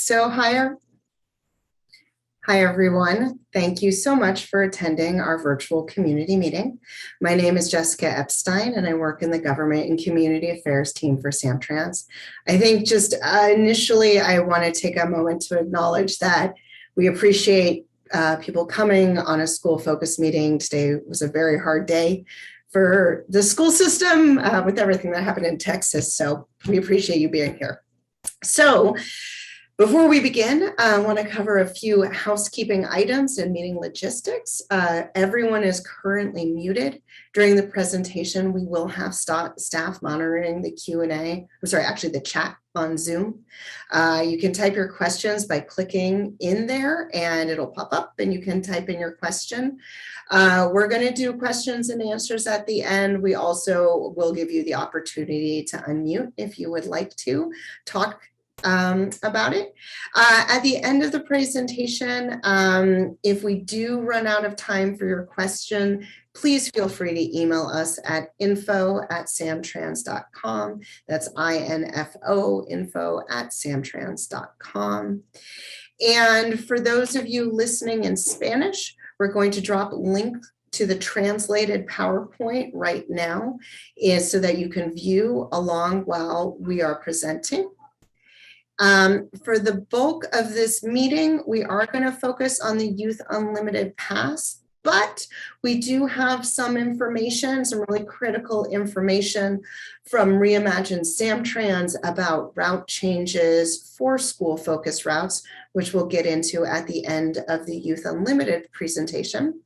So hi everyone. Thank you so much for attending our virtual community meeting. My name is Jessica Epstein and I work in the Government and Community Affairs team for SamTrans. I think just initially I want to take a moment to acknowledge that we appreciate people coming on a school focus meeting. Today was a very hard day for the school system with everything that happened in Texas. So we appreciate you being here. So before we begin, I want to cover a few housekeeping items and meeting logistics. Everyone is currently muted. During the presentation, we will have staff monitoring the the chat on Zoom. You can type your questions by clicking in there and it'll pop up and you can type in your question. We're going to do questions and answers at the end. We also will give you the opportunity to unmute if you would like to talk about it. At the end of the presentation, if we do run out of time for your question, please feel free to email us at info@samtrans.com. That's INFO, info@samtrans.com. And for those of you listening in Spanish, we're going to drop a link to the translated PowerPoint right now so that you can view along while we are presenting. For the bulk of this meeting, we are going to focus on the Youth Unlimited Pass, but we do have some information, some really critical information from Reimagine SamTrans about route changes for school focus routes, which we'll get into at the end of the Youth Unlimited presentation.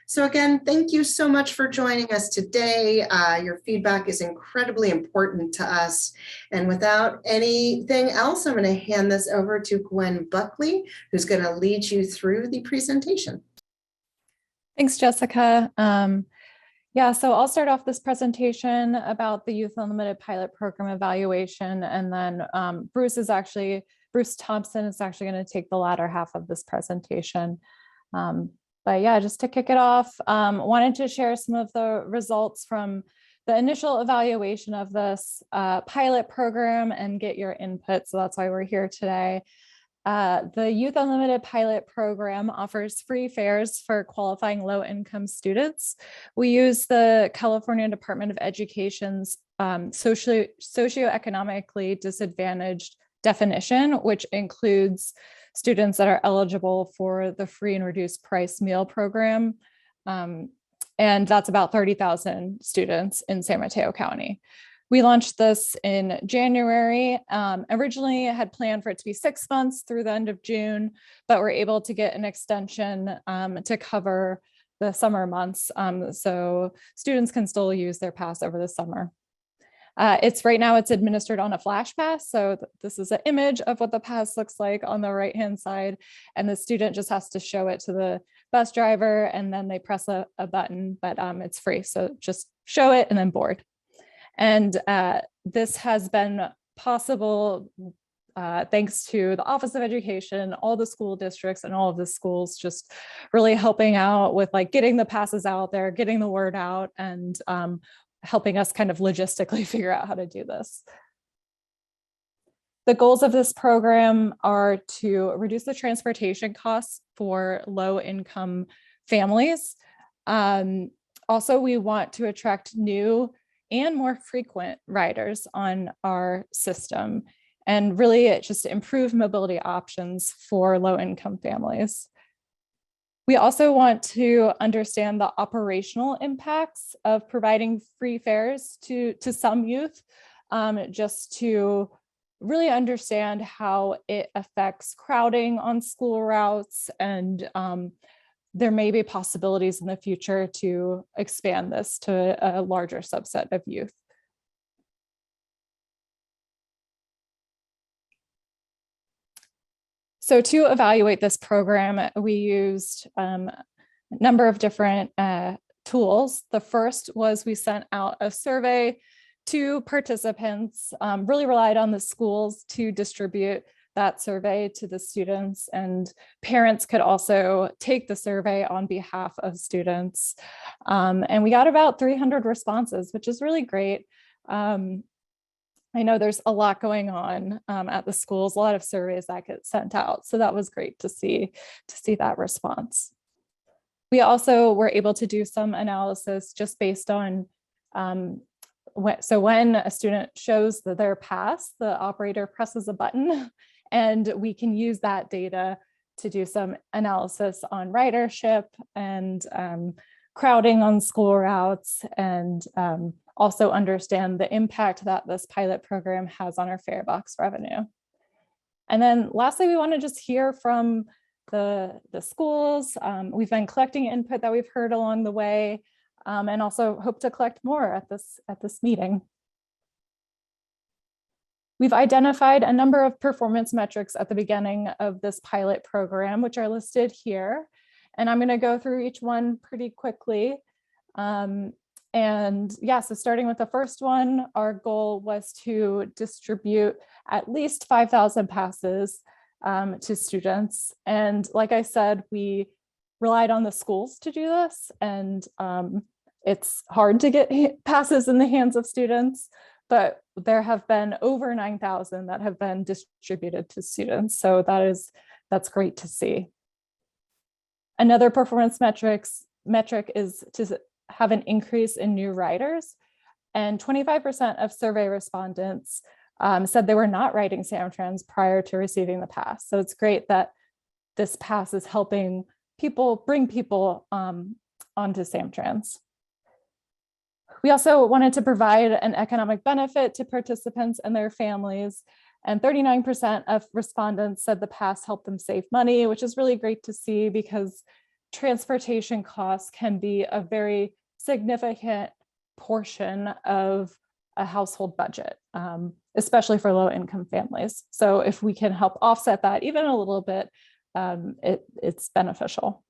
So again, thank you so much for joining us today. Your feedback is incredibly important to us. And without anything else, I'm going to hand this over to Gwen Buckley, who's going to lead you through the presentation. Thanks, Jessica. So I'll start off this presentation about the Youth Unlimited Pilot Program evaluation, and then Bruce Thompson is actually going to take the latter half of this presentation. But yeah, just to kick it off, wanted to share some of the results from the initial evaluation of this pilot program and get your input. So that's why we're here today. The Youth Unlimited Pilot Program offers free fares for qualifying low-income students. We use the California Department of Education's socioeconomically disadvantaged definition, which includes students that are eligible for the free and reduced price meal program. And that's about 30,000 students in San Mateo County. We launched this in January. Originally, I had planned for it to be 6 months through the end of June, but we're able to get an extension to cover the summer months. So students can still use their pass over the summer. Right now it's administered on a flash pass. So this is an image of what the pass looks like on the right-hand side. And the student just has to show it to the bus driver and then they press a button, but it's free. So just show it and then board. And this has been possible thanks to the Office of Education, all the school districts and all of the schools just really helping out with like getting the passes out there, getting the word out, and helping us kind of logistically figure out how to do this. The goals of this program are to reduce the transportation costs for low-income families. Also, we want to attract new and more frequent riders on our system and really just improve mobility options for low-income families. We also want to understand the operational impacts of providing free fares to some youth, just to really understand how it affects crowding on school routes, and there may be possibilities in the future to expand this to a larger subset of youth. So to evaluate this program, we used a number of different tools. The first was we sent out a survey to participants, really relied on the schools to distribute that survey to the students, and parents could also take the survey on behalf of students. And we got about 300 responses, which is really great. I know there's a lot going on at the schools, a lot of surveys that get sent out. So that was great to see that response. We also were able to do some analysis just based on when a student shows that they're passed, the operator presses a button, and we can use that data to do some analysis on ridership and crowding on school routes, and also understand the impact that this pilot program has on our fare box revenue. And then lastly, we want to just hear from the schools. We've been collecting input that we've heard along the way, and also hope to collect more at this meeting. We've identified a number of performance metrics at the beginning of this pilot program, which are listed here. And I'm going to go through each one pretty quickly. And yeah, so starting with the first one, our goal was to distribute at least 5,000 passes to students. And like I said, we relied on the schools to do this. And it's hard to get passes in the hands of students, but there have been over 9,000 that have been distributed to students. So that's great to see. Another performance metric is to have an increase in new riders. And 25% of survey respondents said they were not riding SamTrans prior to receiving the pass. So it's great that this pass is helping bring people onto SamTrans. We also wanted to provide an economic benefit to participants and their families. And 39% of respondents said the pass helped them save money, which is really great to see because transportation costs can be a very significant portion of a household budget, especially for low-income families. So if we can help offset that even a little bit, it's beneficial.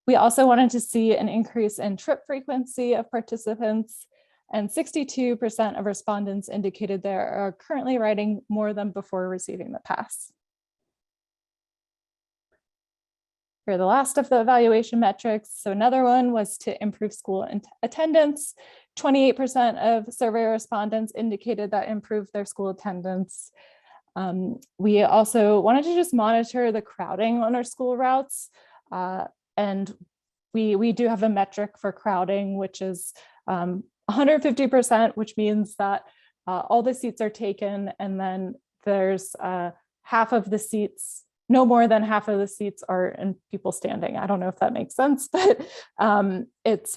We also wanted to see an increase in trip frequency of participants, and 62% of respondents indicated they are currently riding more than before receiving the pass. Here are the last of the evaluation metrics. So another one was to improve school attendance. 28% of survey respondents indicated that improved their school attendance. We also wanted to just monitor the crowding on our school routes. And we do have a metric for crowding, which is 150%, which means that all the seats are taken, and then there's half of the seats, no more than half of the seats are in people standing. I don't know if that makes sense, but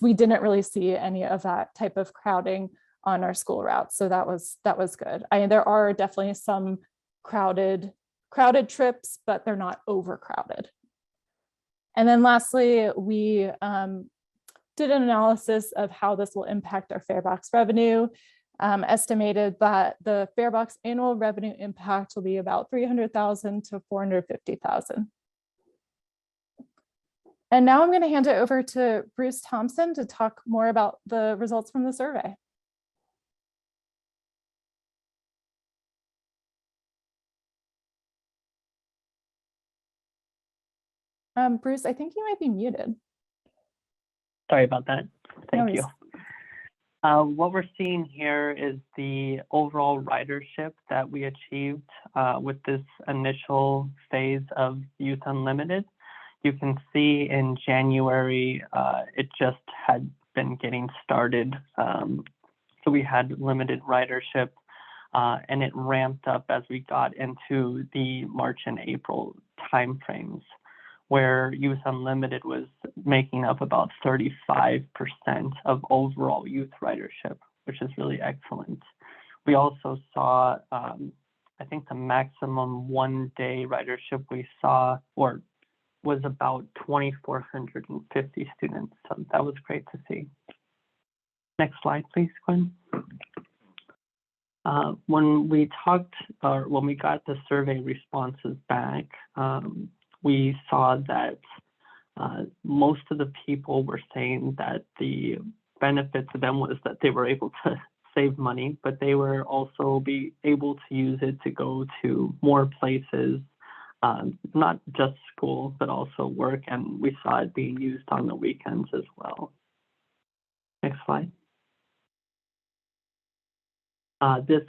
we didn't really see any of that type of crowding on our school routes. So that was good. There are definitely some crowded trips, but they're not overcrowded. And then lastly, we did an analysis of how this will impact our fare box revenue. Estimated that the fare box annual revenue impact will be about $300,000 to $450,000. And now I'm going to hand it over to Bruce Thompson to talk more about the results from the survey. Bruce, I think you might be muted. Sorry about that. Thank you. No What we're seeing here is the overall ridership that we achieved with this initial phase of Youth Unlimited. You can see in January, it just had been getting started. So we had limited ridership and it ramped up as we got into the March and April timeframes, where Youth Unlimited was making up about 35% of overall youth ridership, which is really excellent. We also saw, I think the maximum one-day ridership we saw was about 2,450 students. So that was great to see. Next slide, please, Quinn. When we got the survey responses back, we saw that most of the people were saying that the benefit to them was that they were able to save money, but they were also be able to use it to go to more places, not just school, but also work. And we saw it being used on the weekends as well. Next slide. This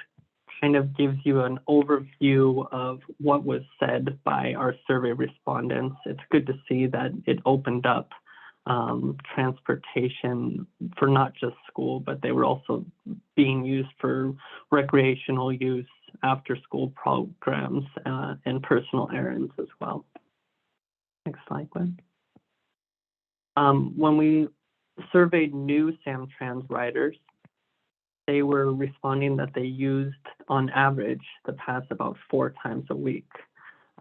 kind of gives you an overview of what was said by our survey respondents. It's good to see that it opened up transportation for not just school, but they were also being used for recreational use, after school programs, and personal errands as well. Next slide, Gwen. When we surveyed new SamTrans riders, they were responding that they used, on average, the pass about 4 times a week.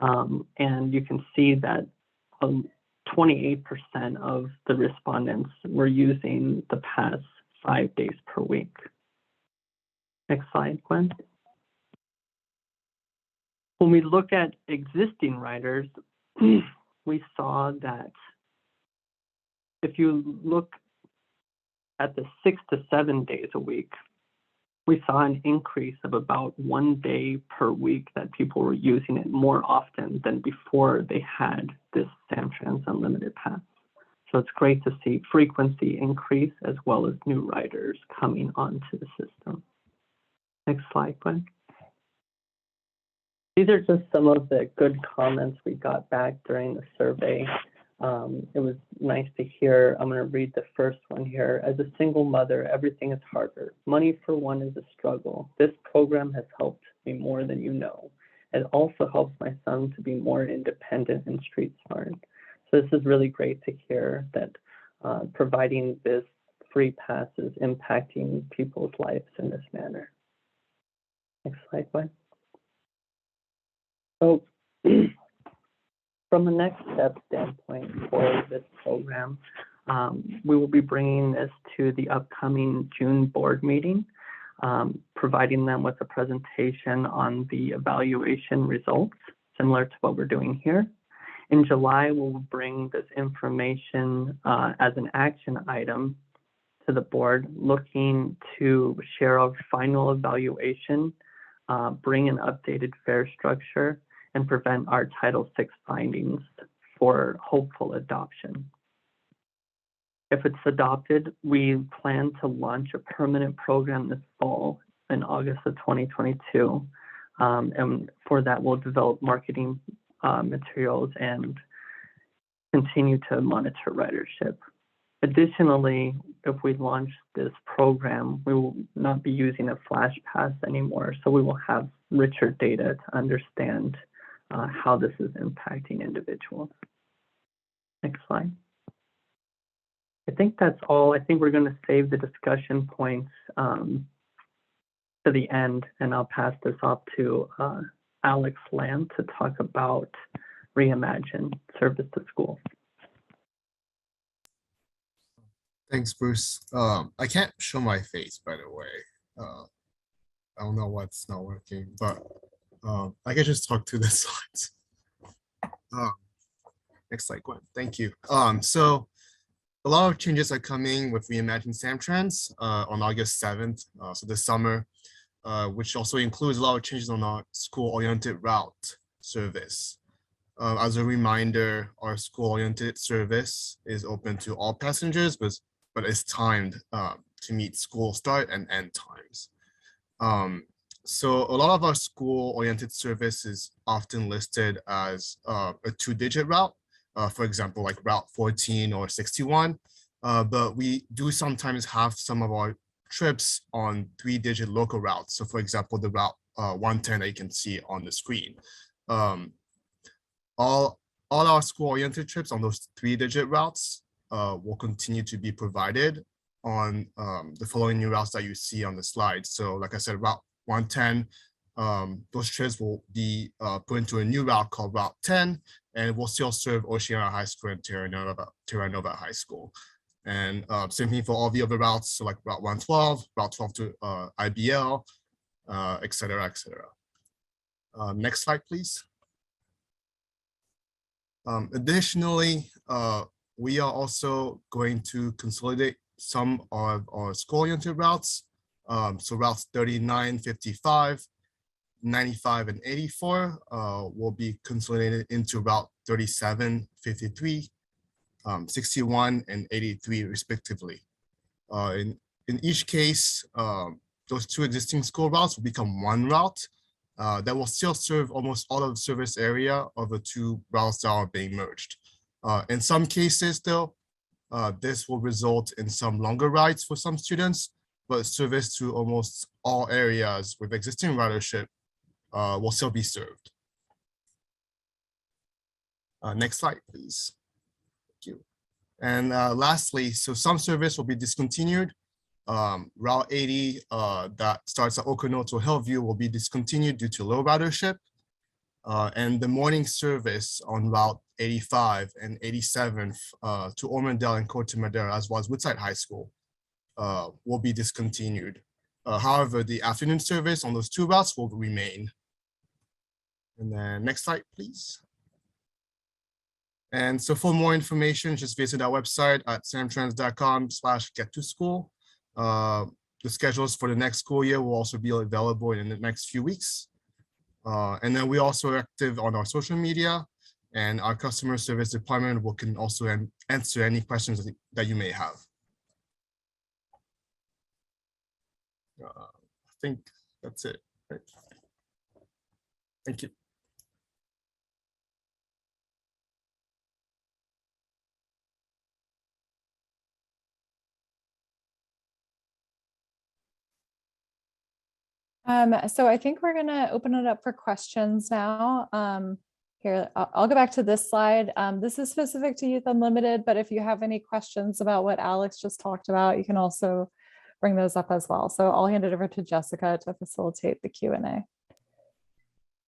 And you can see that 28% of the respondents were using the pass 5 days per week. Next slide, Gwen. When we look at existing riders, we saw that if you look at the 6 to 7 days a week, we saw an increase of about 1 day per week that people were using it more often than before they had this SamTrans Unlimited Pass. So it's great to see frequency increase as well as new riders coming onto the system. Next slide, Gwen. These are just some of the good comments we got back during the survey. It was nice to hear. I'm going to read the first one here. As a single mother, everything is harder. Money for one is a struggle. This program has helped me more than you know. It also helps my son to be more independent and street smart. So this is really great to hear that providing this free pass is impacting people's lives in this manner. Next slide, Gwen. So from a next step standpoint for this program, we will be bringing this to the upcoming June board meeting, providing them with a presentation on the evaluation results, similar to what we're doing here. In July, we'll bring this information as an action item to the board, looking to share our final evaluation, bring an updated fare structure, and prevent our Title VI findings for hopeful adoption. If it's adopted, we plan to launch a permanent program this fall in August of 2022. And for that, we'll develop marketing materials and continue to monitor ridership. Additionally, if we launch this program, we will not be using a flash pass anymore, so we will have richer data to understand how this is impacting individuals. Next slide. I think that's all. I think we're going to save the discussion points to the end, and I'll pass this off to Alex Lamb to talk about Reimagine Service to School. Thanks, Bruce. I can't show my face, by the way. I don't know what's not working, but I can just talk to the slides. Next slide, Gwen. Thank you. So a lot of changes are coming with Reimagine SamTrans on August 7th, so this summer, which also includes a lot of changes on our school-oriented route service. As a reminder, our school-oriented service is open to all passengers, but it's timed to meet school start and end times. So a lot of our school-oriented service is often listed as a 2-digit route, for example, like Route 14 or 61, but we do sometimes have some of our trips on 3-digit local routes. So for example, the Route 110 that you can see on the screen. All our school-oriented trips on those 3-digit routes will continue to be provided on the following new routes that you see on the slide. So like I said, Route 110, those trips will be put into a new route called Route 10, and will still serve Oceana High School and Terra Nova High School. And same thing for all the other routes, so like Route 112, Route 12 to IBL, et cetera, et cetera. Next slide, please. Additionally, we are also going to consolidate some of our school-oriented routes. So routes 39, 55, 95, and 84 will be consolidated into Route 37, 53, 61, and 83 respectively. In each case, those two existing school routes will become one route that will still serve almost all of the service area of the two routes that are being merged. In some cases, though, this will result in some longer rides for some students, but service to almost all areas with existing ridership will still be served. Next slide, please. Thank you. And lastly, so some service will be discontinued. Route 80 that starts at Okanoto Hillview will be discontinued due to low ridership. And the morning service on Route 85 and 87 to Ormondale and Corte Madera, as well as Woodside High School, will be discontinued. However, the afternoon service on those two routes will remain. And then next slide, please. And so for more information, just visit our website at samtrans.com/get-to-school. The schedules for the next school year will also be available in the next few weeks. And then we also are active on our social media, and our customer service department can also answer any questions that you may have. I think that's it. Right. Thank you. So I think we're going to open it up for questions now. Here, I'll go back to this slide. This is specific to Youth Unlimited, but if you have any questions about what Alex just talked about, you can also bring those up as well. So I'll hand it over to Jessica to facilitate the Q&A.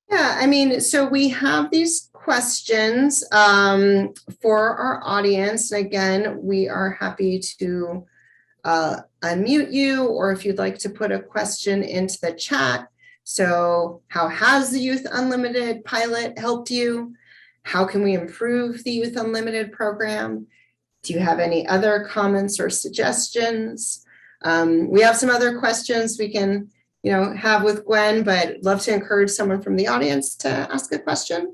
Yeah, I mean, so we have these questions for our audience. Again, we are happy to unmute you, or if you'd like to put a question into the chat. So how has the Youth Unlimited pilot helped you? How can we improve the Youth Unlimited program? Do you have any other comments or suggestions? We have some other questions we can have with Gwen, but love to encourage someone from the audience to ask a question.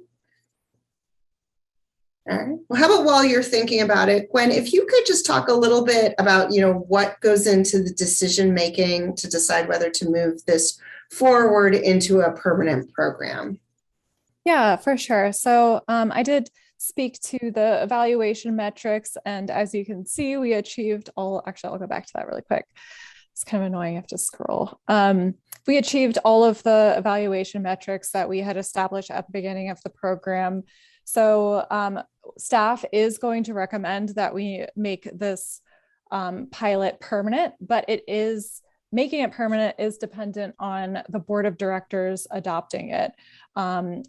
All right. Well, how about while you're thinking about it, Gwen, if you could just talk a little bit about, what goes into the decision making to decide whether to move this forward into a permanent program. Yeah, for sure. So I did speak to the evaluation metrics, and as you can see, we achieved actually, I'll go back to that really quick. It's kind of annoying, I have to scroll. We achieved all of the evaluation metrics that we had established at the beginning of the program. So staff is going to recommend that we make this pilot permanent, but making it permanent is dependent on the board of directors adopting it,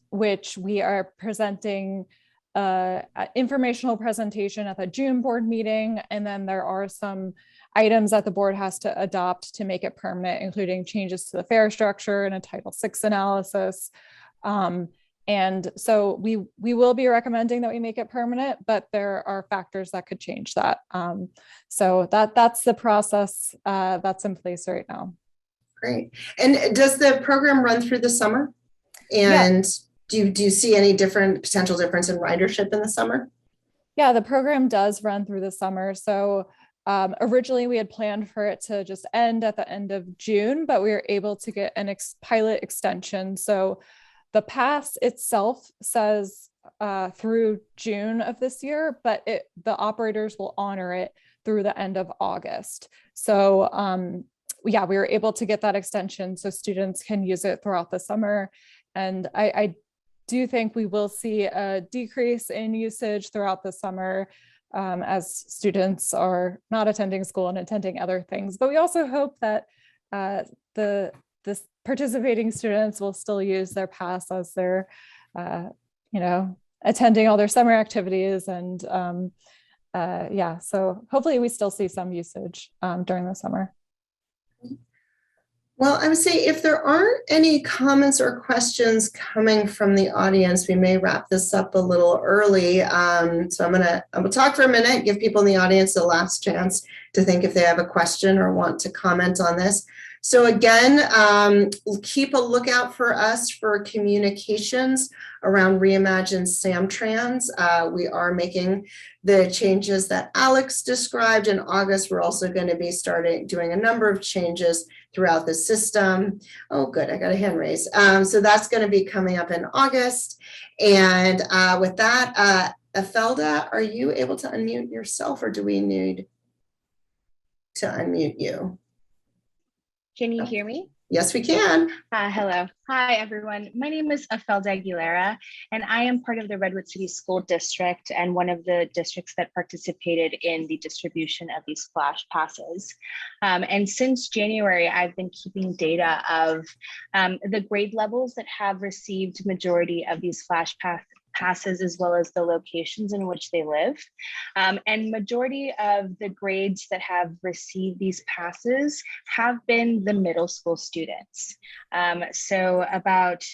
which we are presenting an informational presentation at the June board meeting. And then there are some items that the board has to adopt to make it permanent, including changes to the fare structure and a Title VI analysis. And so we will be recommending that we make it permanent, but there are factors that could change that. So that's the process that's in place right now. Great. And does the program run through the summer? And do you see any potential difference in ridership in the summer? Yeah, the program does run through the summer. So originally we had planned for it to just end at the end of June, but we were able to get an pilot extension. So the pass itself says through June of this year, but the operators will honor it through the end of August. So yeah, we were able to get that extension so students can use it throughout the summer. And I do think we will see a decrease in usage throughout the summer as students are not attending school and attending other things. But we also hope that the participating students will still use their pass as they're, attending all their summer activities. And yeah, so hopefully we still see some usage during the summer. Well, I would say if there aren't any comments or questions coming from the audience, we may wrap this up a little early. So I'm gonna talk for a minute, give people in the audience the last chance to think if they have a question or want to comment on this. So again, keep a lookout for us for communications around Reimagine SamTrans. We are making the changes that Alex described in August. We're also going to be doing a number of changes throughout the system. Oh, good, I got a hand raised. So that's going to be coming up in August. And with that, Efelda, are you able to unmute yourself, or do we need to unmute you? Can you hear me? Yes, we can. Hello. Hi, everyone. My name is Afelda Aguilera, and I am part of the Redwood City School District and one of the districts that participated in the distribution of these flash passes. And since January, I've been keeping data of the grade levels that have received majority of these flash passes, as well as the locations in which they live. And majority of the grades that have received these passes have been the middle school students. So about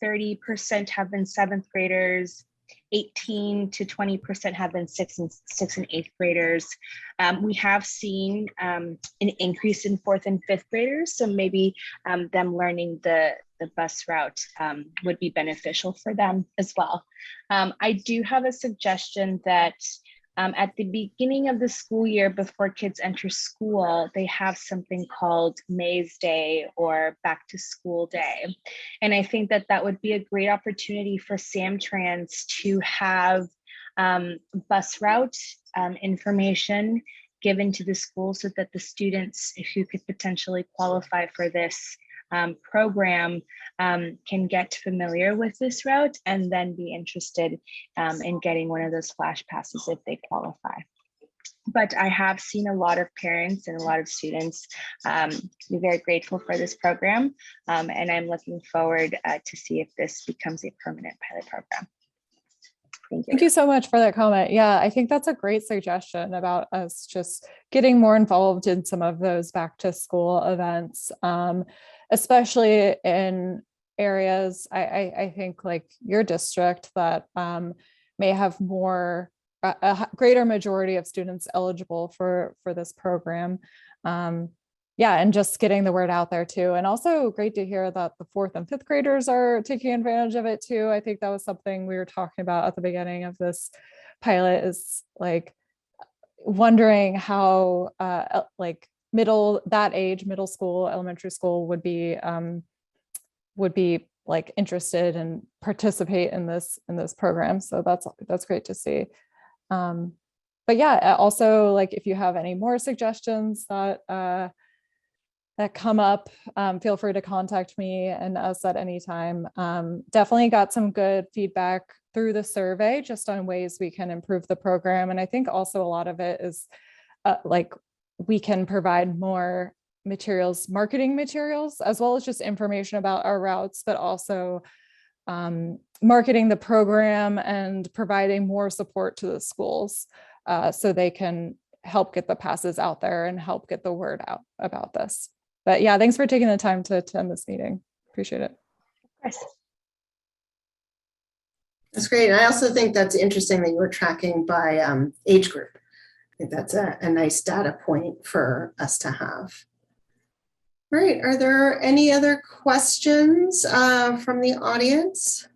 30% have been 7th graders, 18 to 20% have been 6th and 8th graders. We have seen an increase in 4th and 5th graders, so maybe them learning the bus route would be beneficial for them as well. I do have a suggestion that at the beginning of the school year, before kids enter school, they have something called Maze Day or Back to School Day. And I think that that would be a great opportunity for SamTrans to have bus route information given to the school so that the students, if you could potentially qualify for this program, can get familiar with this route and then be interested in getting one of those flash passes if they qualify. But I have seen a lot of parents and a lot of students be very grateful for this program, and I'm looking forward to see if this becomes a permanent pilot program. Thank you. Thank you so much for that comment. Yeah, I think that's a great suggestion about us just getting more involved in some of those back to school events, especially in areas, I think like your district that may have more, a greater majority of students eligible for this program. Yeah, and just getting the word out there too. And also great to hear that the 4th and 5th graders are taking advantage of it too. I think that was something we were talking about at the beginning of this pilot, is like wondering how like that age, middle school, elementary school would be like interested and participate in this program. So that's great to see. But yeah, also like if you have any more suggestions that come up, feel free to contact me and us at any time. Definitely got some good feedback through the survey just on ways we can improve the program. And I think also a lot of it is like we can provide more materials, marketing materials, as well as just information about our routes, but also marketing the program and providing more support to the schools so they can help get the passes out there and help get the word out about this. But yeah, thanks for taking the time to attend this meeting. Appreciate it. Of course. That's great. And I also think that's interesting that you were tracking by age group. I think that's a nice data point for us to have. All right, are there any other questions from the audience?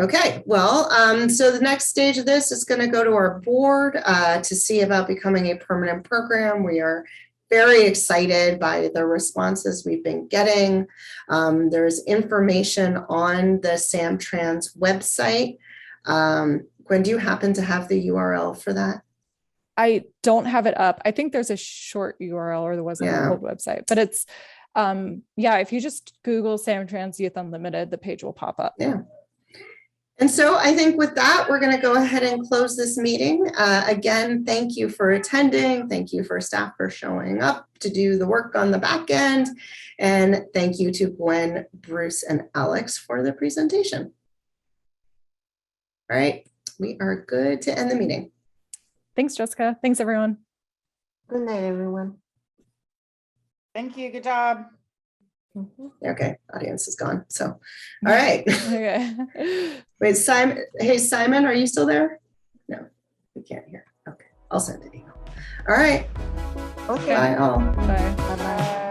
Okay, well, so the next stage of this is going to go to our board to see about becoming a permanent program. We are very excited by the responses we've been getting. There's information on the SamTrans website. Gwen, do you happen to have the URL for that? I don't have it up. I think there's a short URL, or there was an old website, but it's, yeah, if you just Google SamTrans Youth Unlimited, the page will pop up. Yeah. And so I think with that, we're going to go ahead and close this meeting. Again, thank you for attending. Thank you for staff for showing up to do the work on the back end. And thank you to Gwen, Bruce, and Alex for the presentation. All right, we are good to end the meeting. Thanks, Jessica. Thanks, everyone. Good night, everyone. Thank you. Good job. Okay, audience is gone. So, all right. Okay. Wait, Simon. Hey, Simon, are you still there? No, we can't hear. Okay, I'll send an email. All right. Okay. Bye all. Bye. Bye-bye.